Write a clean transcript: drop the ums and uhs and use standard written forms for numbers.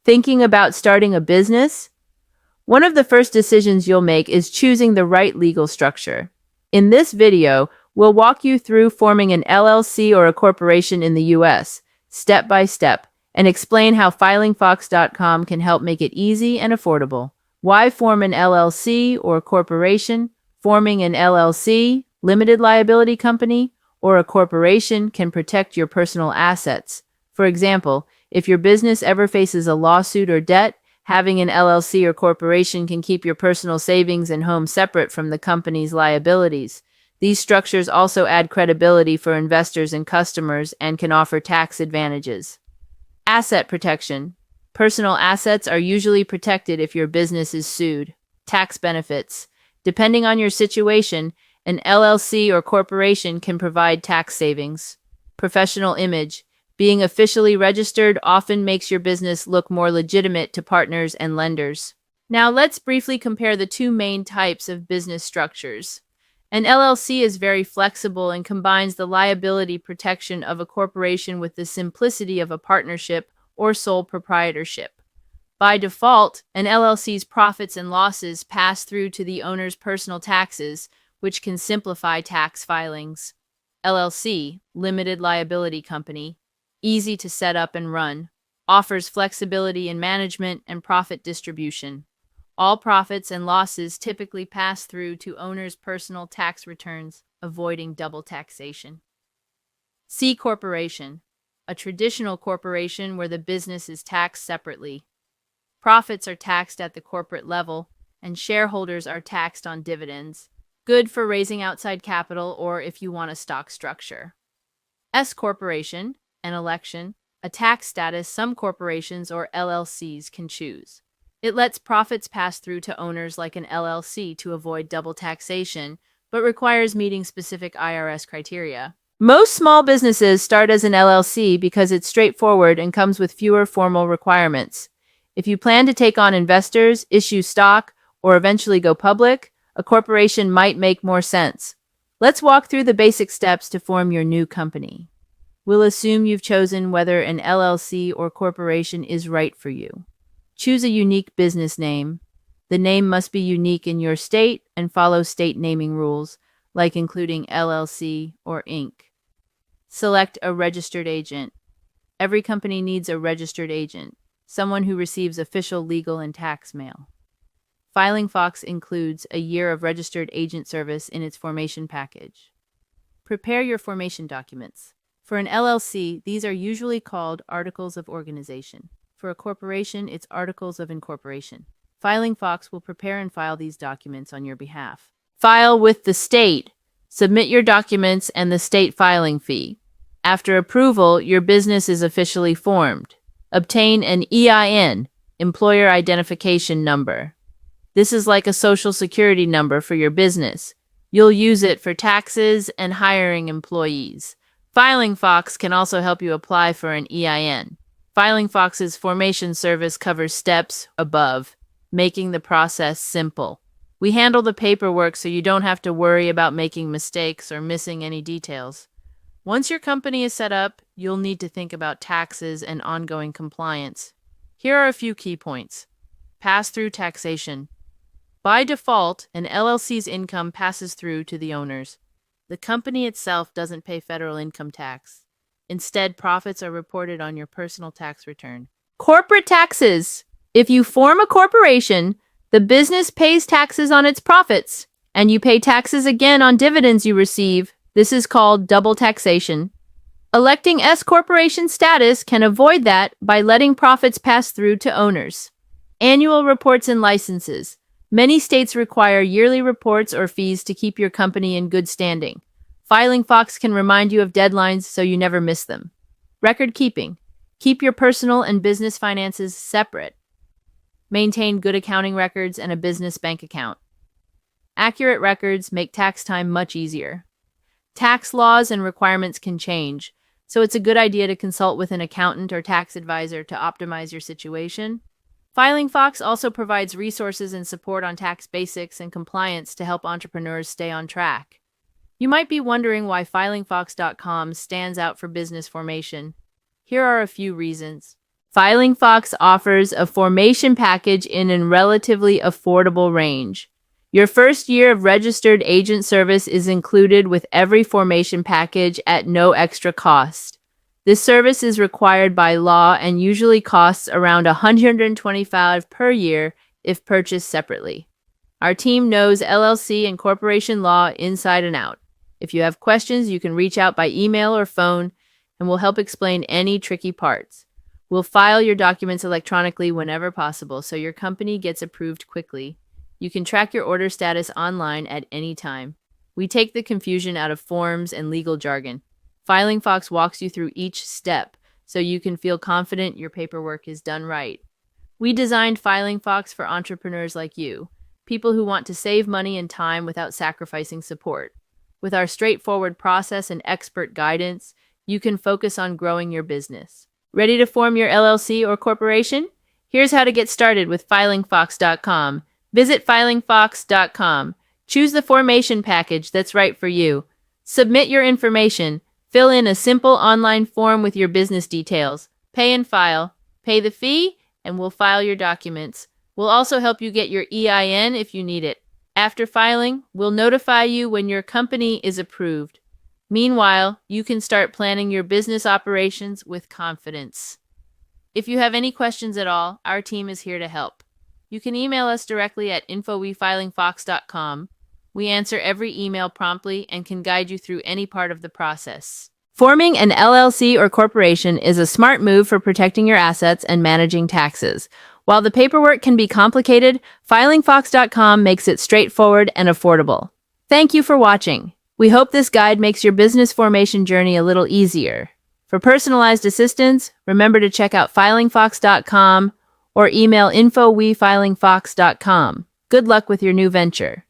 Thinking about starting a business? One of the first decisions you'll make is choosing the right legal structure. In this video, we'll walk you through forming an LLC or a corporation in the US, step by step, and explain how FilingFox.com can help make it easy and affordable. Why form an LLC or corporation? Forming an LLC, limited liability company, or a corporation can protect your personal assets. For example, if your business ever faces a lawsuit or debt, having an LLC or corporation can keep your personal savings and home separate from the company's liabilities. These structures also add credibility for investors and customers and can offer tax advantages. Asset protection. Personal assets are usually protected if your business is sued. Tax benefits. Depending on your situation, an LLC or corporation can provide tax savings. Professional image. Being officially registered often makes your business look more legitimate to partners and lenders. Now let's briefly compare the two main types of business structures. An LLC is very flexible and combines the liability protection of a corporation with the simplicity of a partnership or sole proprietorship. By default, an LLC's profits and losses pass through to the owner's personal taxes, which can simplify tax filings. LLC, limited liability company, easy to set up and run, offers flexibility in management and profit distribution. All profits and losses typically pass through to owners' personal tax returns, avoiding double taxation. C corporation, a traditional corporation where the business is taxed separately. Profits are taxed at the corporate level, and shareholders are taxed on dividends. Good for raising outside capital or if you want a stock structure. S corporation, an election, a tax status some corporations or LLCs can choose. It lets profits pass through to owners like an LLC to avoid double taxation, but requires meeting specific IRS criteria. Most small businesses start as an LLC because it's straightforward and comes with fewer formal requirements. If you plan to take on investors, issue stock, or eventually go public, a corporation might make more sense. Let's walk through the basic steps to form your new company. We'll assume you've chosen whether an LLC or corporation is right for you. Choose a unique business name. The name must be unique in your state and follow state naming rules, like including LLC or Inc. Select a registered agent. Every company needs a registered agent, someone who receives official legal and tax mail. FilingFox includes a year of registered agent service in its formation package. Prepare your formation documents. For an LLC, these are usually called Articles of Organization. For a corporation, it's Articles of Incorporation. FilingFox will prepare and file these documents on your behalf. File with the state. Submit your documents and the state filing fee. After approval, your business is officially formed. Obtain an EIN, Employer Identification Number. This is like a social security number for your business. You'll use it for taxes and hiring employees. FilingFox can also help you apply for an EIN. FilingFox's formation service covers steps above, making the process simple. We handle the paperwork so you don't have to worry about making mistakes or missing any details. Once your company is set up, you'll need to think about taxes and ongoing compliance. Here are a few key points. Pass-through taxation. By default, an LLC's income passes through to the owners. The company itself doesn't pay federal income tax. Instead, profits are reported on your personal tax return. Corporate taxes. If you form a corporation, the business pays taxes on its profits, and you pay taxes again on dividends you receive. This is called double taxation. Electing S corporation status can avoid that by letting profits pass through to owners. Annual reports and licenses. Many states require yearly reports or fees to keep your company in good standing. FilingFox can remind you of deadlines so you never miss them. Record keeping. Keep your personal and business finances separate. Maintain good accounting records and a business bank account. Accurate records make tax time much easier. Tax laws and requirements can change, so it's a good idea to consult with an accountant or tax advisor to optimize your situation. FilingFox also provides resources and support on tax basics and compliance to help entrepreneurs stay on track. You might be wondering why FilingFox.com stands out for business formation. Here are a few reasons. FilingFox offers a formation package in a relatively affordable range. Your first year of registered agent service is included with every formation package at no extra cost. This service is required by law and usually costs around $125 per year if purchased separately. Our team knows LLC and corporation law inside and out. If you have questions, you can reach out by email or phone, and we'll help explain any tricky parts. We'll file your documents electronically whenever possible so your company gets approved quickly. You can track your order status online at any time. We take the confusion out of forms and legal jargon. FilingFox walks you through each step so you can feel confident your paperwork is done right. We designed FilingFox for entrepreneurs like you, people who want to save money and time without sacrificing support. With our straightforward process and expert guidance, you can focus on growing your business. Ready to form your LLC or corporation? Here's how to get started with FilingFox.com. Visit FilingFox.com. Choose the formation package that's right for you. Submit your information. Fill in a simple online form with your business details. Pay and file. Pay the fee, and we'll file your documents. We'll also help you get your EIN if you need it. After filing, we'll notify you when your company is approved. Meanwhile, you can start planning your business operations with confidence. If you have any questions at all, our team is here to help. You can email us directly at info@FilingFox.com. We answer every email promptly and can guide you through any part of the process. Forming an LLC or corporation is a smart move for protecting your assets and managing taxes. While the paperwork can be complicated, FilingFox.com makes it straightforward and affordable. Thank you for watching. We hope this guide makes your business formation journey a little easier. For personalized assistance, remember to check out FilingFox.com or email info@FilingFox.com. Good luck with your new venture.